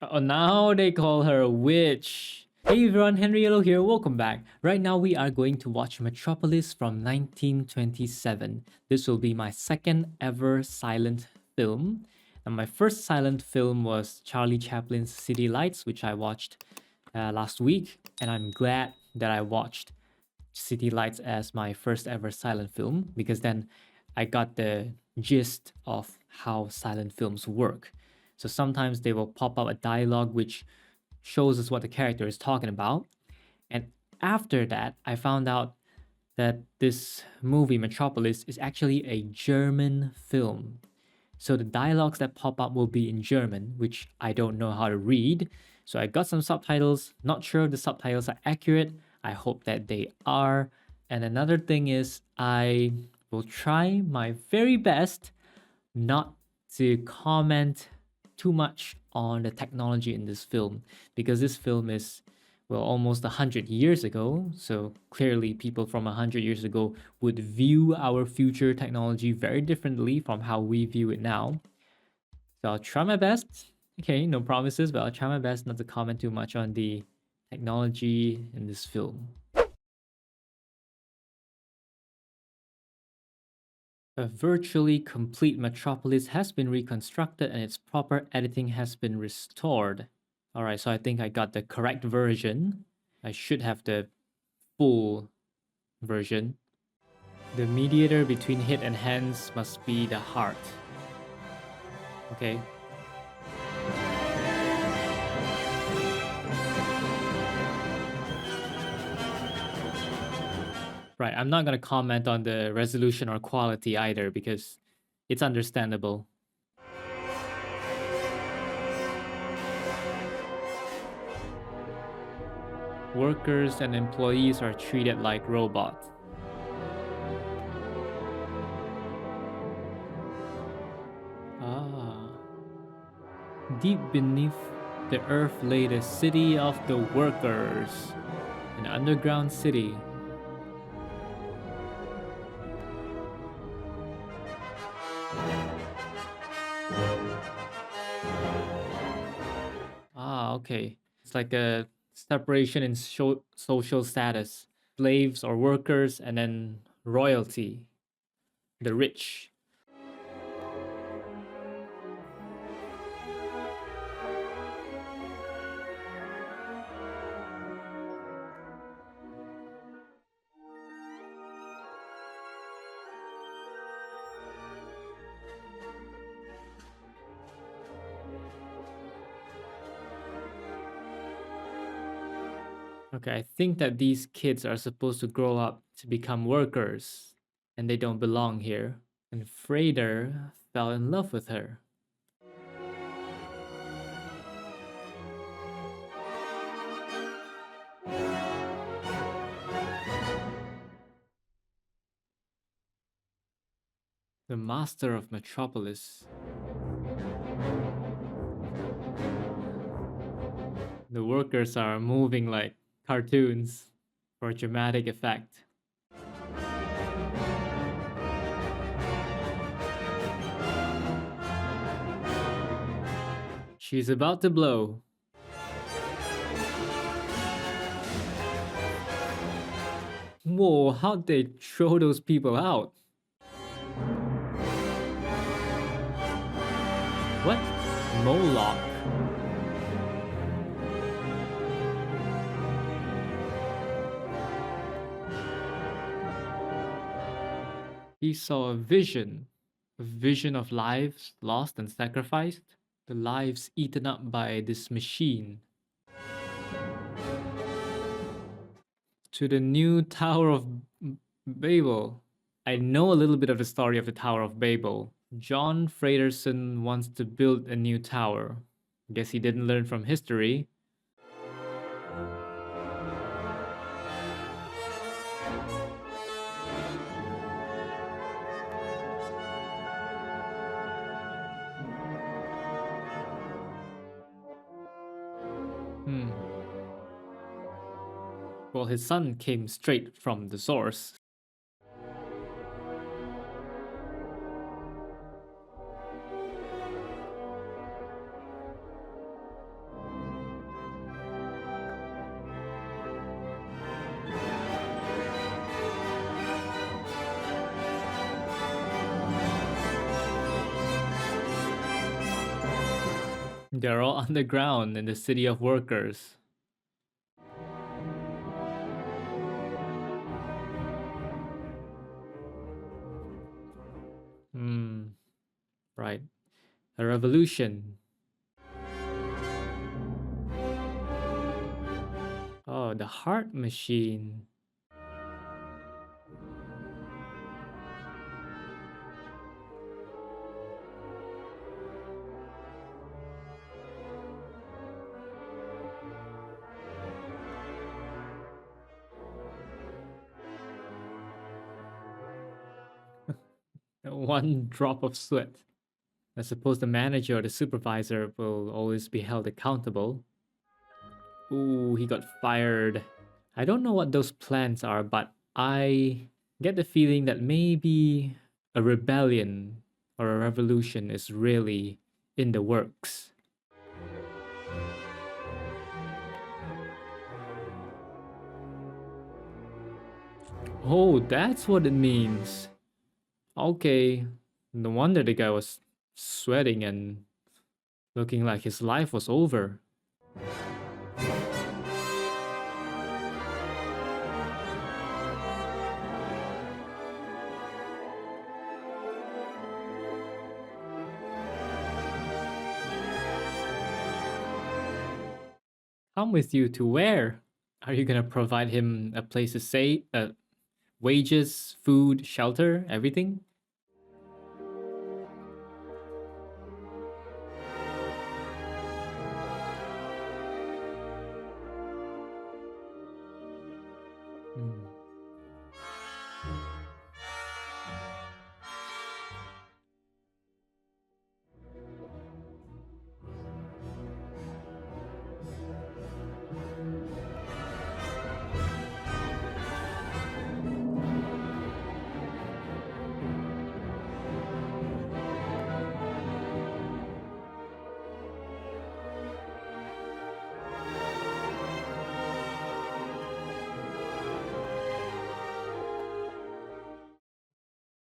Oh, now they call her a witch. Hey everyone, Henry Yellow here, welcome back. Right now we are going to watch Metropolis from 1927. This will be my second ever silent film. And my first silent film was Charlie Chaplin's City Lights, which I watched last week. And I'm glad that I watched City Lights as my first ever silent film because then I got the gist of how silent films work. So sometimes they will pop up a dialogue which shows us what the character is talking about. And after that, I found out that this movie, Metropolis, is actually a German film. So the dialogues that pop up will be in German, which I don't know how to read. So I got some subtitles, not sure if the subtitles are accurate. I hope that they are. And another thing is, I will try my very best not to comment too much on the technology in this film because this film is well almost 100 years ago, so clearly people from 100 years ago would view our future technology very differently from how we view it now. So I'll try my best. Okay, no promises, but I'll try my best not to comment too much on the technology in this film. A virtually complete metropolis has been reconstructed and its proper editing has been restored. Alright, so I think I got the correct version. I should have the full version. The mediator between head and hands must be the heart. Okay. Right, I'm not gonna comment on the resolution or quality either because it's understandable. Workers and employees are treated like robots. Ah. Deep beneath the earth lay the city of the workers, an underground city. Ah, okay. It's like a separation in social status. Slaves or workers, and then royalty, the rich. Okay, I think that these kids are supposed to grow up to become workers, and they don't belong here. And Frader fell in love with her. The master of Metropolis. The workers are moving like cartoons for dramatic effect. She's about to blow. Whoa, how'd they throw those people out? What? Moloch. He saw a vision of lives lost and sacrificed, the lives eaten up by this machine. To the new Tower of Babel. I know a little bit of the story of the Tower of Babel. John Fraderson wants to build a new tower. Guess he didn't learn from history. Hmm. Well, his son came straight from the source. They're all underground in the city of workers. Hmm, right. A revolution. Oh, the heart machine. One drop of sweat. I suppose the manager or the supervisor will always be held accountable. Ooh, he got fired. I don't know what those plans are, but I get the feeling that maybe a rebellion or a revolution is really in the works. Oh, that's what it means. Okay, no wonder the guy was sweating and looking like his life was over. Come with you to where? Are you gonna provide him a place to stay, wages, food, shelter, everything? Hmm.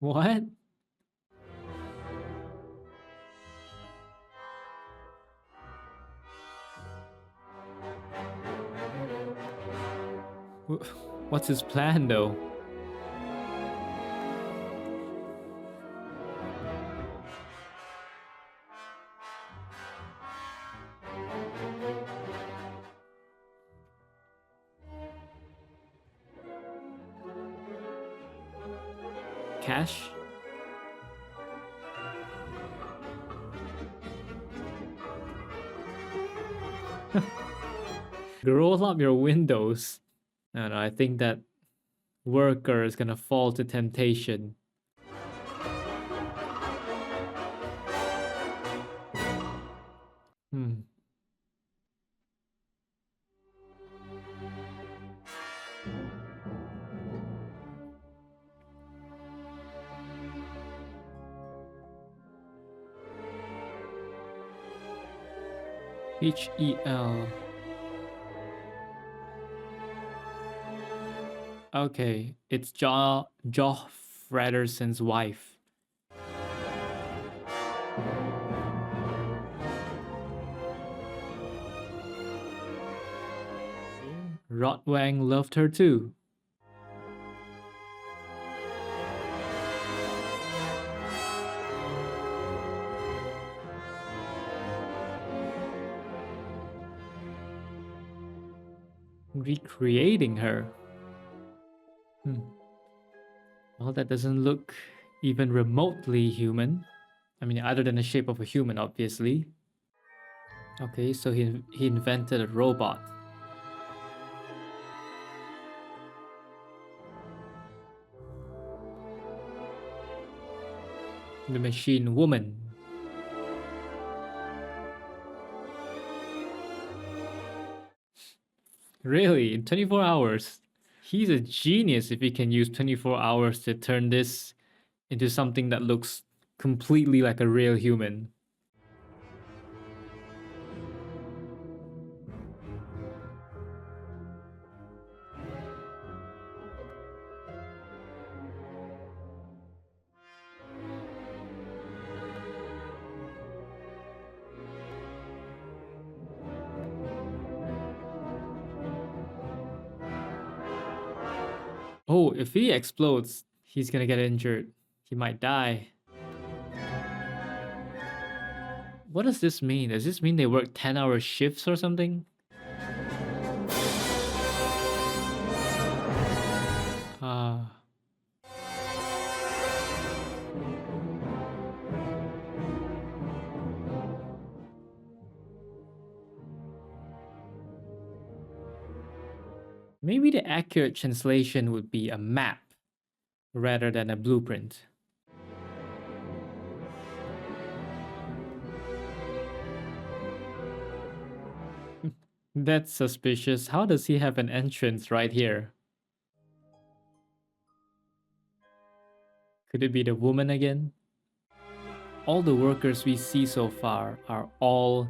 What? What's his plan though? Cash? Roll up your windows. And I think that worker is gonna fall to temptation. Hmm. HEL. Okay, it's Joh Frederson's wife. Rotwang loved her too. Recreating her. Hmm. Well, that doesn't look even remotely human. I mean, other than the shape of a human, obviously. Okay, so he invented a robot. The machine woman. Really? In 24 hours? He's a genius if he can use 24 hours to turn this into something that looks completely like a real human. Oh, if he explodes, he's gonna get injured. He might die. What does this mean? Does this mean they work 10-hour shifts or something? Ah. Maybe the accurate translation would be a map rather than a blueprint. That's suspicious. How does he have an entrance right here? Could it be the woman again? All the workers we see so far are all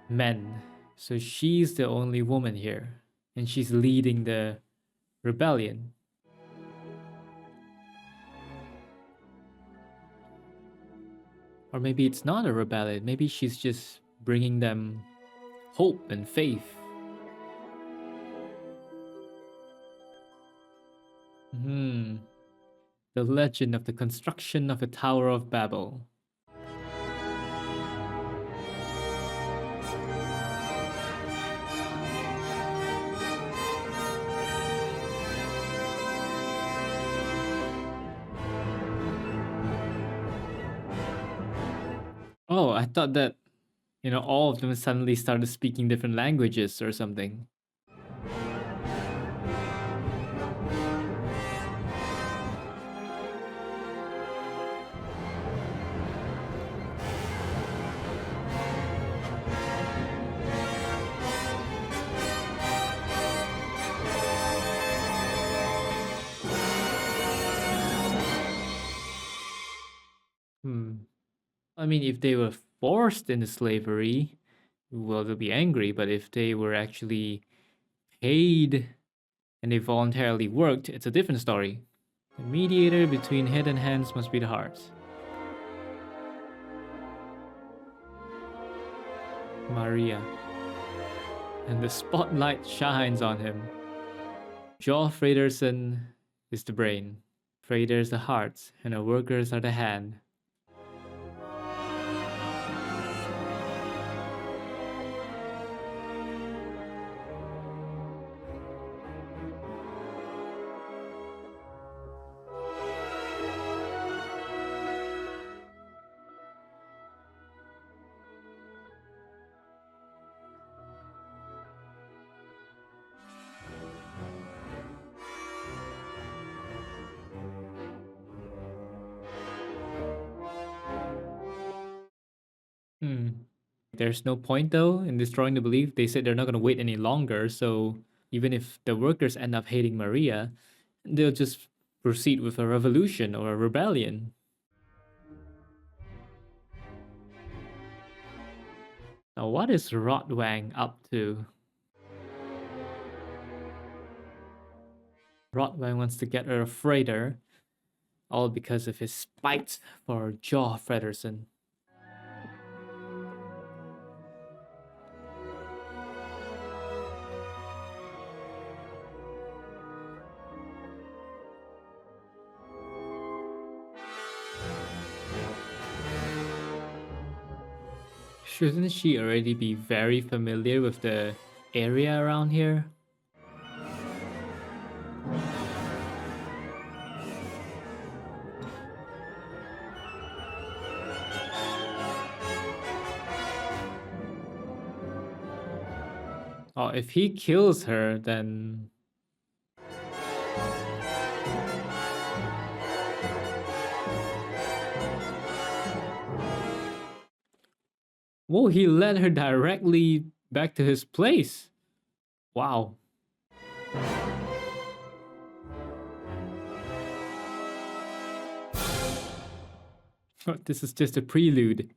men. So she's the only woman here. And she's leading the rebellion. Or maybe it's not a rebellion. Maybe she's just bringing them hope and faith. The legend of the construction of the Tower of Babel. Oh, I thought that, all of them suddenly started speaking different languages or something. I mean, if they were forced into slavery, well, they'll be angry. But if they were actually paid and they voluntarily worked, it's a different story. The mediator between head and hands must be the heart. Maria. And the spotlight shines on him. Jaw Fredersen is the brain. Freder is the heart, and the workers are the hand. There's no point though in destroying the belief. They said they're not going to wait any longer, so even if the workers end up hating Maria, they'll just proceed with a revolution or a rebellion. Now, what is Rotwang up to? Rotwang wants to get rid of Frater, all because of his spite for Jaw Fredersen. Shouldn't she already be very familiar with the area around here? Oh, if he kills her, then... Whoa, he led her directly back to his place. Wow. This is just a prelude.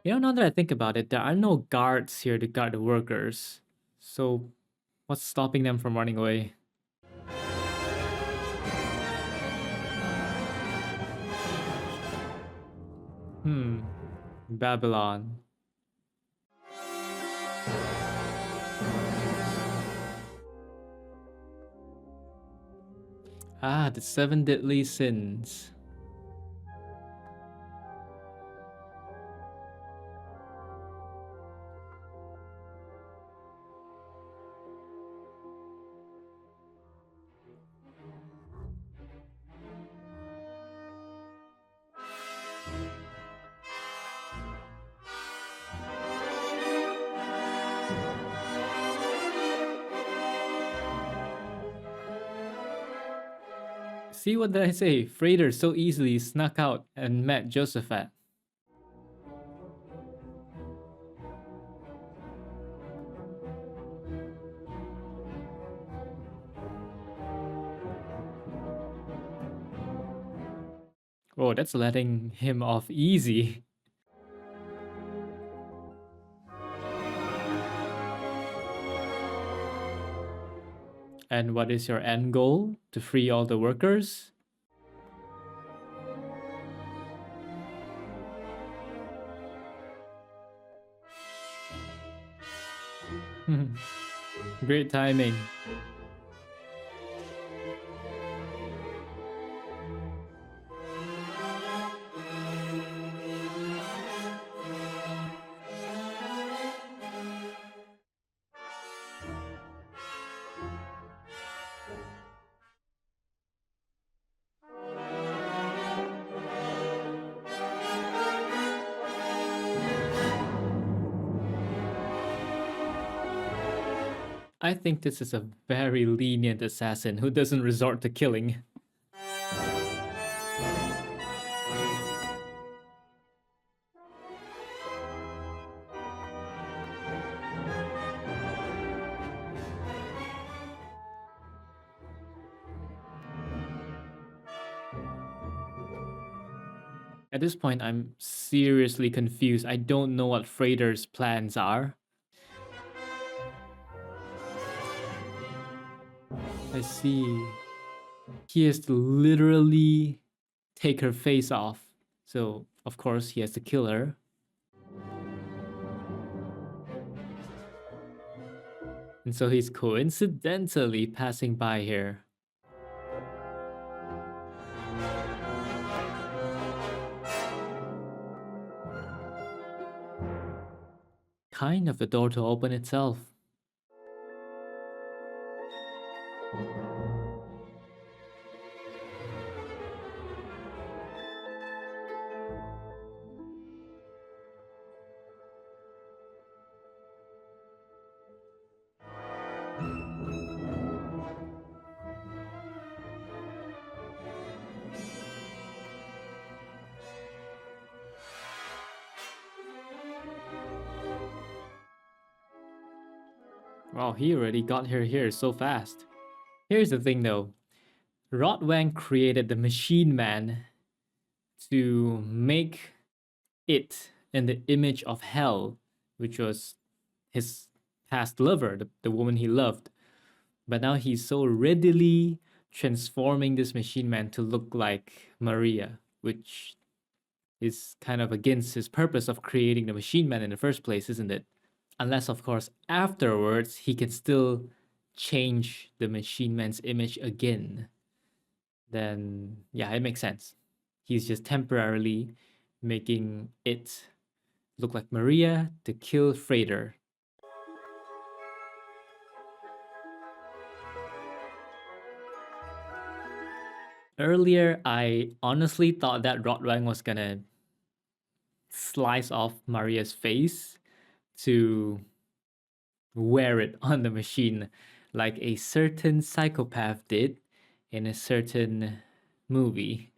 Now that I think about it, there are no guards here to guard the workers. So, what's stopping them from running away? Babylon. Ah, the seven deadly sins. See, what did I say? Frater so easily snuck out and met Josephat. Oh, that's letting him off easy. And what is your end goal? To free all the workers? Great timing. I think this is a very lenient assassin who doesn't resort to killing. At this point, I'm seriously confused. I don't know what Frater's plans are. I see. He has to literally take her face off. So, of course, he has to kill her. And so he's coincidentally passing by here. Kind of the door to open itself. Wow, he already got her here so fast. Here's the thing though. Rotwang created the Machine Man to make it in the image of Hell, which was his past lover, the woman he loved. But now he's so readily transforming this Machine Man to look like Maria, which is kind of against his purpose of creating the Machine Man in the first place, isn't it? Unless, of course, afterwards he can still change the Machine Man's image again. Then, yeah, it makes sense. He's just temporarily making it look like Maria to kill Frater. Earlier, I honestly thought that Rotwang was gonna slice off Maria's face to wear it on the machine like a certain psychopath did in a certain movie.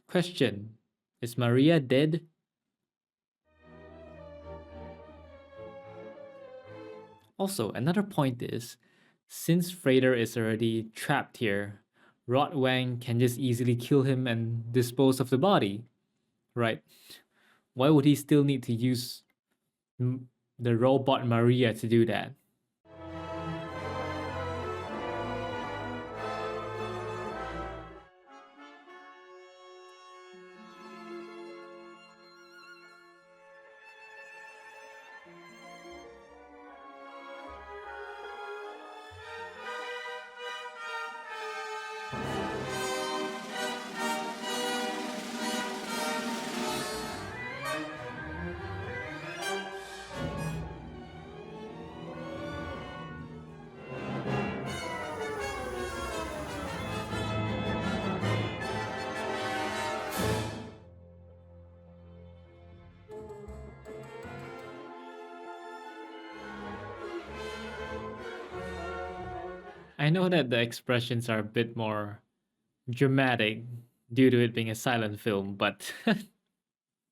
Question: is Maria dead? Also, another point is, since Frater is already trapped here, Rotwang can just easily kill him and dispose of the body, right? Why would he still need to use the robot Maria to do that? I know that the expressions are a bit more dramatic due to it being a silent film, but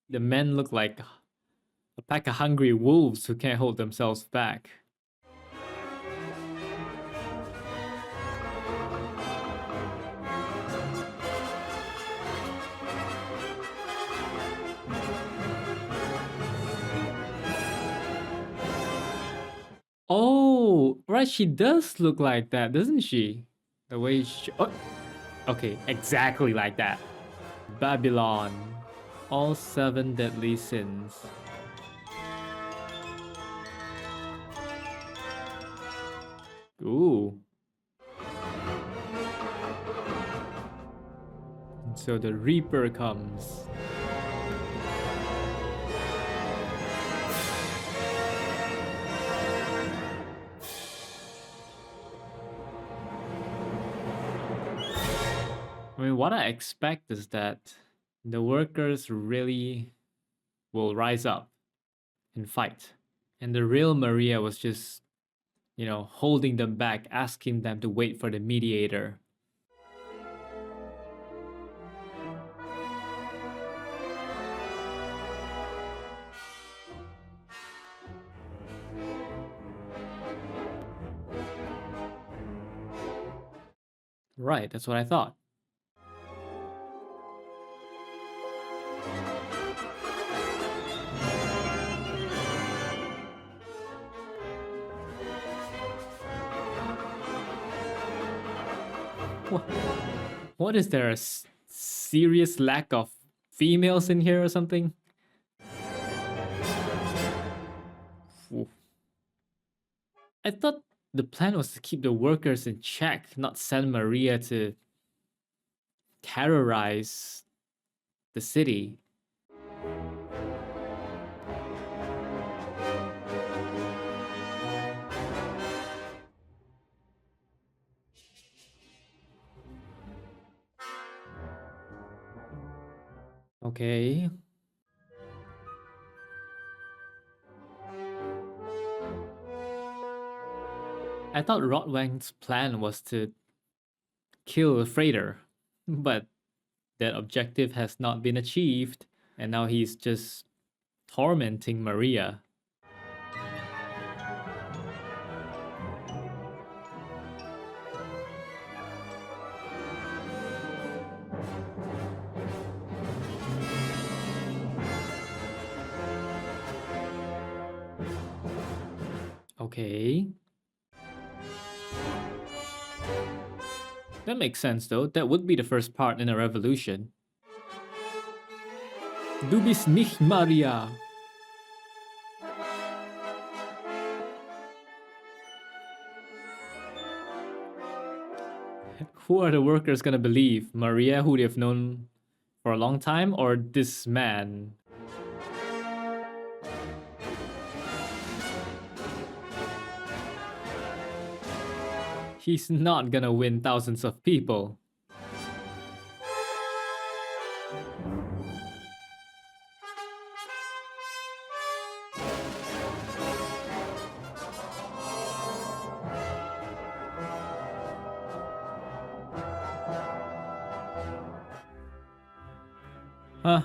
the men look like a pack of hungry wolves who can't hold themselves back. Oh, right, she does look like that, doesn't she? The way she... Oh, okay, exactly like that. Babylon. All seven deadly sins. Ooh. So the Reaper comes. I mean, what I expect is that the workers really will rise up and fight. And the real Maria was just, holding them back, asking them to wait for the mediator. Right, that's what I thought. What is there, a serious lack of females in here or something? Oof. I thought the plan was to keep the workers in check, not send Maria to terrorize the city. Okay. I thought Rotwang's plan was to kill the freighter, but that objective has not been achieved, and now he's just tormenting Maria. Okay. That makes sense though. That would be the first part in a revolution. Du bist nicht Maria. Who are the workers gonna believe? Maria, who they've known for a long time, or this man? He's not gonna win thousands of people. Huh?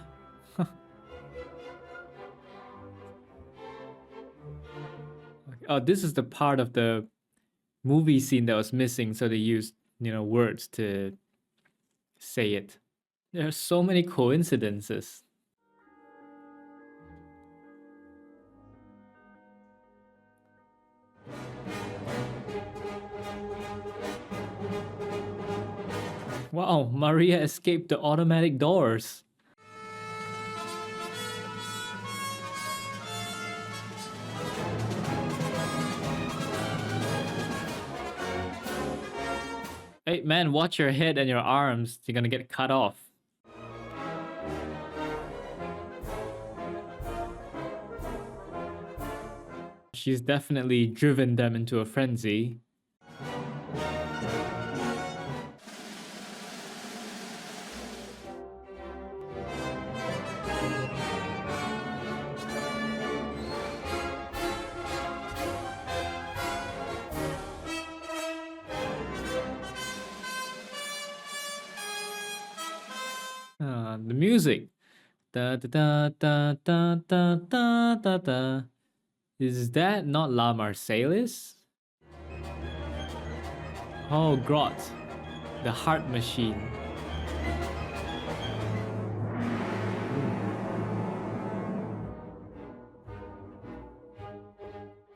Oh, this is the part of the movie scene that was missing, so they used, words to say it. There are so many coincidences. Wow, Maria escaped the automatic doors. Hey man, watch your head and your arms. You're gonna get cut off. She's definitely driven them into a frenzy. music. Da da da da da da da da. Is that not La Marseillaise? Oh, Grot, the heart machine.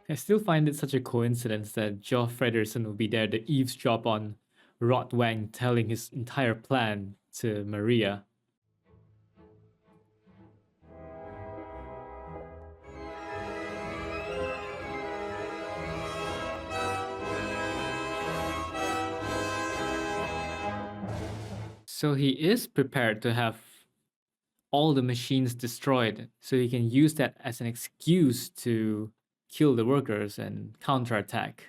I still find it such a coincidence that Geoff Fredersen will be there to eavesdrop on Rot Wang telling his entire plan to Maria. So he is prepared to have all the machines destroyed, so he can use that as an excuse to kill the workers and counterattack.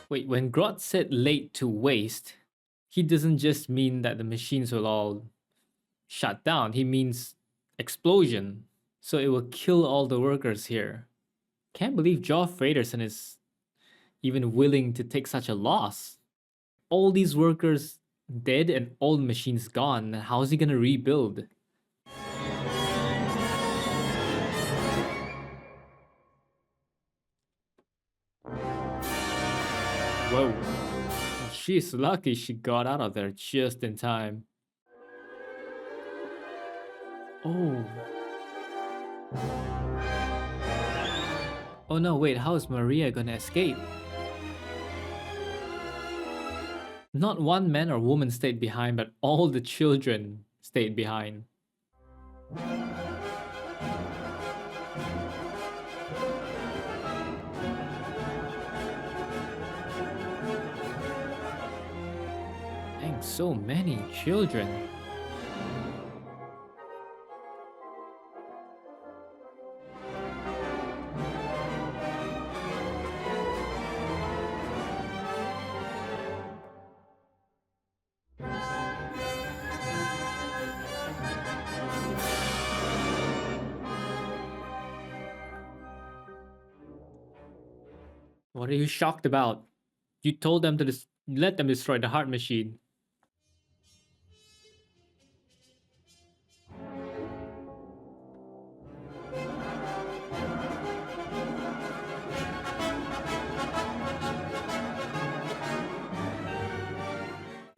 Wait, when Grot said laid to waste, he doesn't just mean that the machines will all shut down, he means explosion. So it will kill all the workers here. Can't believe Geoff Fredersen is even willing to take such a loss. All these workers dead and all the machines gone. How's he gonna rebuild? Whoa. She's lucky she got out of there just in time. Oh. Oh no, wait, how is Maria gonna escape? Not one man or woman stayed behind, but all the children stayed behind. Dang, so many children. What are you shocked about? You told them to let them destroy the heart machine.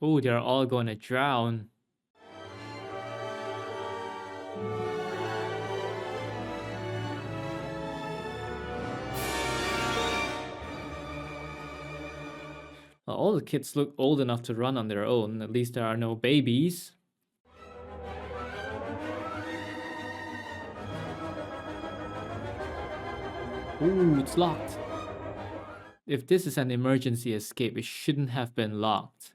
Oh, they're all gonna drown. Well, all the kids look old enough to run on their own. At least there are no babies. Ooh, it's locked. If this is an emergency escape, it shouldn't have been locked.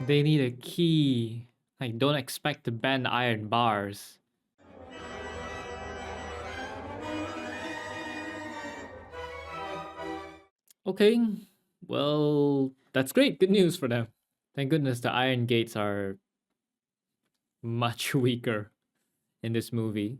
They need a key. Like, don't expect to bend iron bars. Okay, well, that's great. Good news for them. Thank goodness the iron gates are much weaker in this movie.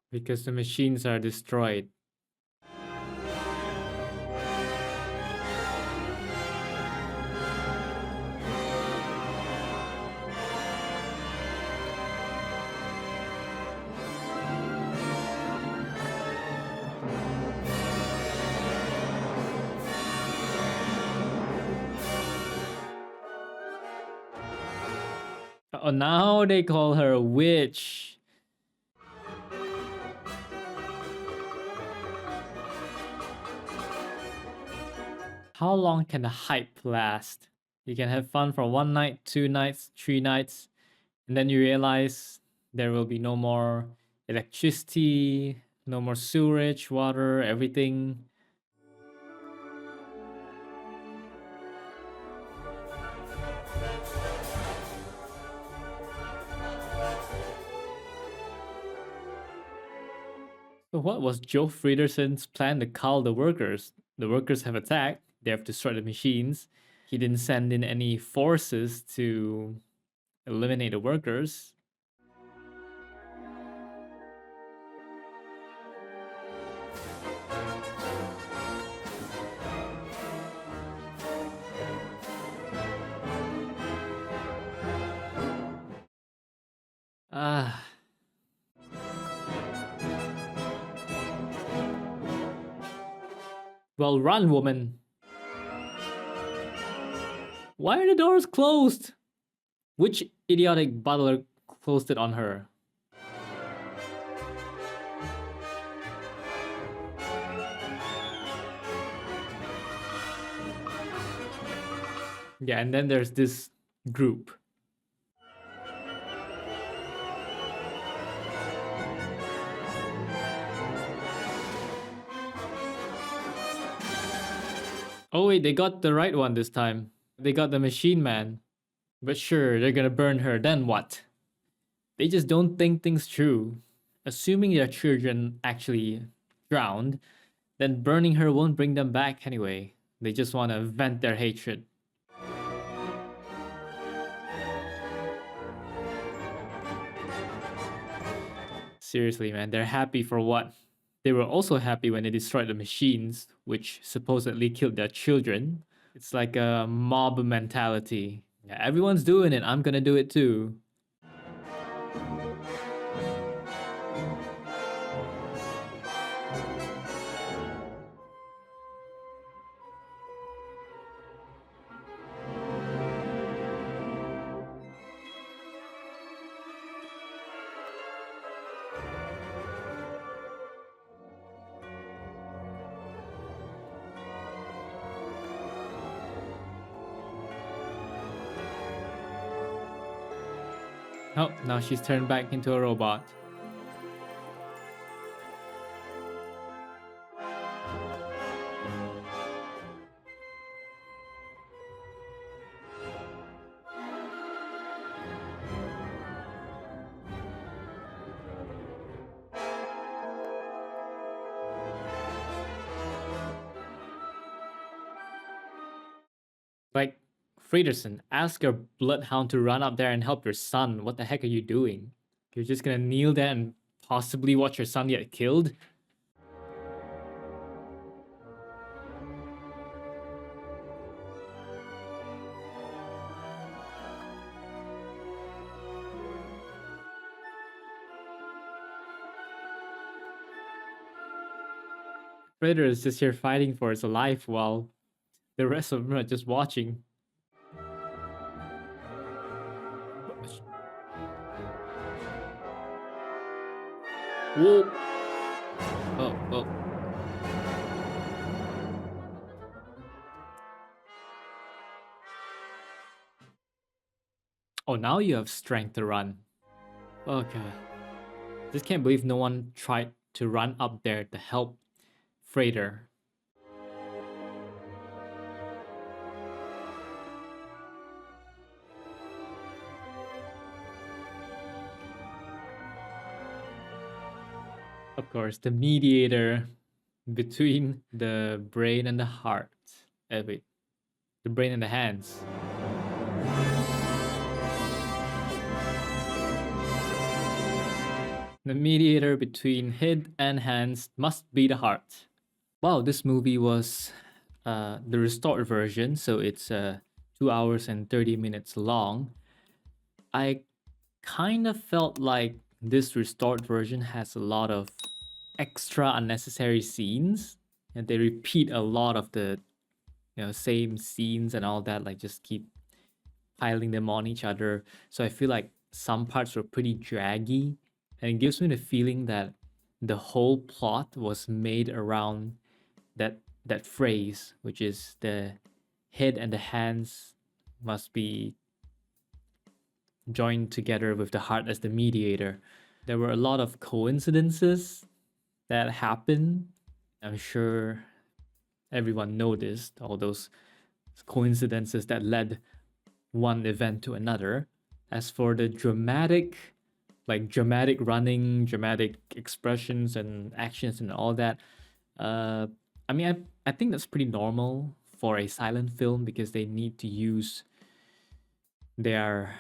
Because the machines are destroyed. Oh, now they call her a witch. How long can the hype last? You can have fun for 1 night, 2 nights, 3 nights, and then you realize there will be no more electricity, no more sewerage, water, everything. So what was Joe Friederson's plan to cull the workers? The workers have attacked, they have destroyed the machines. He didn't send in any forces to eliminate the workers. Ah. Well, run, woman. Why are the doors closed? Which idiotic butler closed it on her? Yeah, and then there's this group. Oh wait, they got the right one this time. They got the machine man. But sure, they're gonna burn her, then what? They just don't think things through. Assuming their children actually drowned, then burning her won't bring them back anyway. They just wanna vent their hatred. Seriously, man, they're happy for what? They were also happy when they destroyed the machines, which supposedly killed their children. It's like a mob mentality. Yeah, everyone's doing it, I'm gonna do it too. Oh, now she's turned back into a robot. Like, Friederson, ask your bloodhound to run up there and help your son. What the heck are you doing? You're just gonna kneel there and possibly watch your son get killed? Fritter is just here fighting for his life while the rest of them are just watching. Whoa! Oh, oh. Oh, now you have strength to run. Okay. Just can't believe no one tried to run up there to help Freighter. Of course, the mediator between the brain and the heart. Wait, the brain and the hands. The mediator between head and hands must be the heart. Wow, this movie was the restored version, so it's 2 hours and 30 minutes long. I kind of felt like this restored version has a lot of extra unnecessary scenes, and they repeat a lot of the same scenes and all that, like just keep piling them on each other. So I feel like some parts were pretty draggy, and it gives me the feeling that the whole plot was made around that that phrase, which is the head and the hands must be joined together with the heart as the mediator. There were a lot of coincidences that happened. I'm sure everyone noticed all those coincidences that led one event to another. As for the dramatic running, dramatic expressions and actions and all that, uh, I think that's pretty normal for a silent film because they need to use their,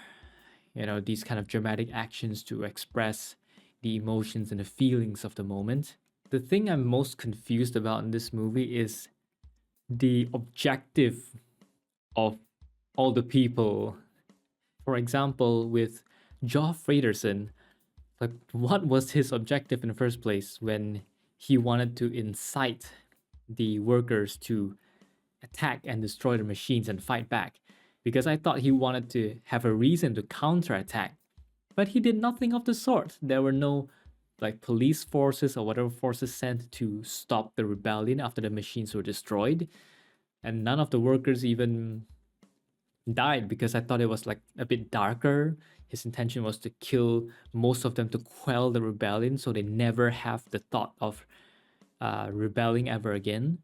these kind of dramatic actions to express the emotions and the feelings of the moment. The thing I'm most confused about in this movie is the objective of all the people. For example, with Joff Fredersen, like what was his objective in the first place when he wanted to incite the workers to attack and destroy the machines and fight back? Because I thought he wanted to have a reason to counterattack, but he did nothing of the sort. There were no like police forces or whatever forces sent to stop the rebellion after the machines were destroyed, and none of the workers even died because I thought it was like a bit darker. His intention was to kill most of them to quell the rebellion so they never have the thought of rebelling ever again.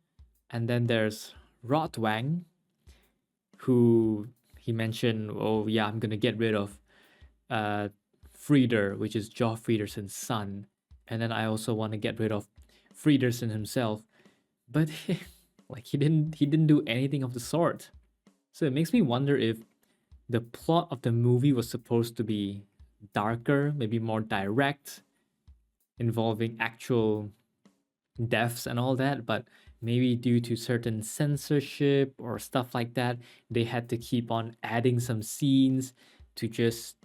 And then there's Rotwang, who he mentioned, oh yeah, I'm gonna get rid of uh, Frieder, which is Joff Friedersen's son. And then I also want to get rid of Friedersen himself. But like he didn't do anything of the sort. So it makes me wonder if the plot of the movie was supposed to be darker, maybe more direct, involving actual deaths and all that, but maybe due to certain censorship or stuff like that, they had to keep on adding some scenes to just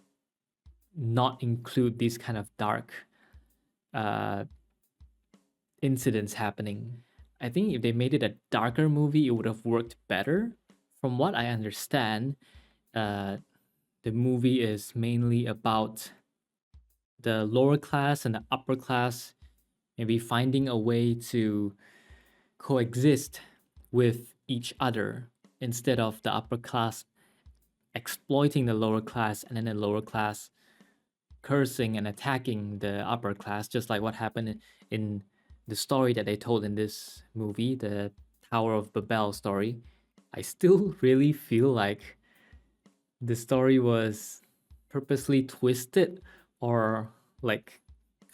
not include these kind of dark uh, incidents happening. I think if they made it a darker movie, it would have worked better. From what I understand, uh, the movie is mainly about the lower class and the upper class maybe finding a way to coexist with each other instead of the upper class exploiting the lower class and then the lower class cursing and attacking the upper class, just like what happened in the story that they told in this movie, the Tower of Babel story. I still really feel like the story was purposely twisted or like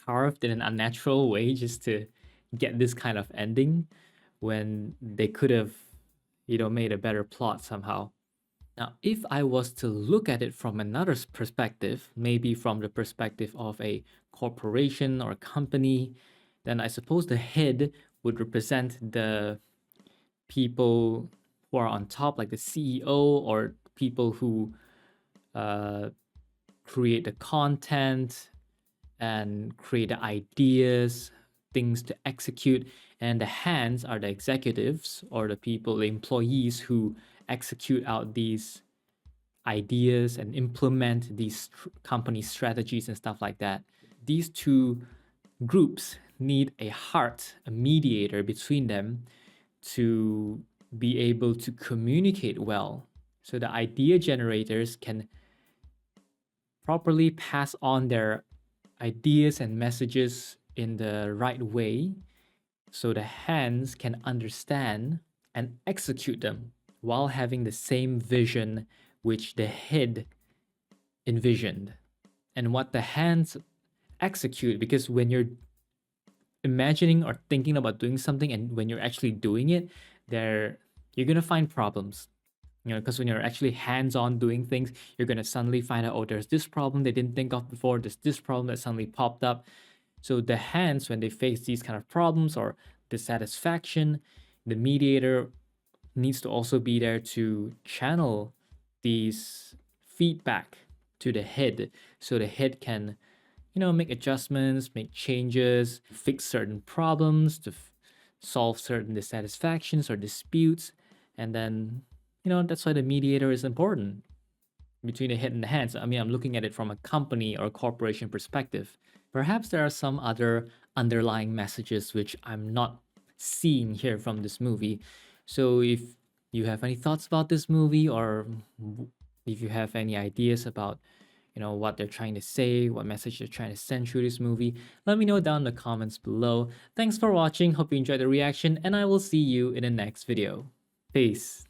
carved in an unnatural way just to get this kind of ending when they could have, made a better plot somehow. Now, if I was to look at it from another perspective, maybe from the perspective of a corporation or a company, then I suppose the head would represent the people who are on top, like the CEO or people who uh, create the content and create the ideas, things to execute. And the hands are the executives or the people, the employees who execute out these ideas and implement these company strategies and stuff like that. These two groups need a heart, a mediator between them to be able to communicate well. So the idea generators can properly pass on their ideas and messages in the right way so the hands can understand and execute them while having the same vision which the head envisioned. And what the hands execute, because when you're imagining or thinking about doing something and when you're actually doing it, you're gonna find problems. Because when you're actually hands-on doing things, you're gonna suddenly find out, oh, there's this problem they didn't think of before, there's this problem that suddenly popped up. So the hands, when they face these kind of problems or dissatisfaction, the mediator needs to also be there to channel these feedback to the head so the head can make adjustments, make changes, fix certain problems, to solve certain dissatisfactions or disputes. And then that's why the mediator is important between the head and the hands. I mean, I'm looking at it from a company or a corporation perspective. Perhaps there are some other underlying messages which I'm not scene here from this movie. So if you have any thoughts about this movie, or if you have any ideas about what they're trying to say, what message they're trying to send through this movie, let me know down in the comments below. Thanks for watching, hope you enjoyed the reaction, and I will see you in the next video. Peace.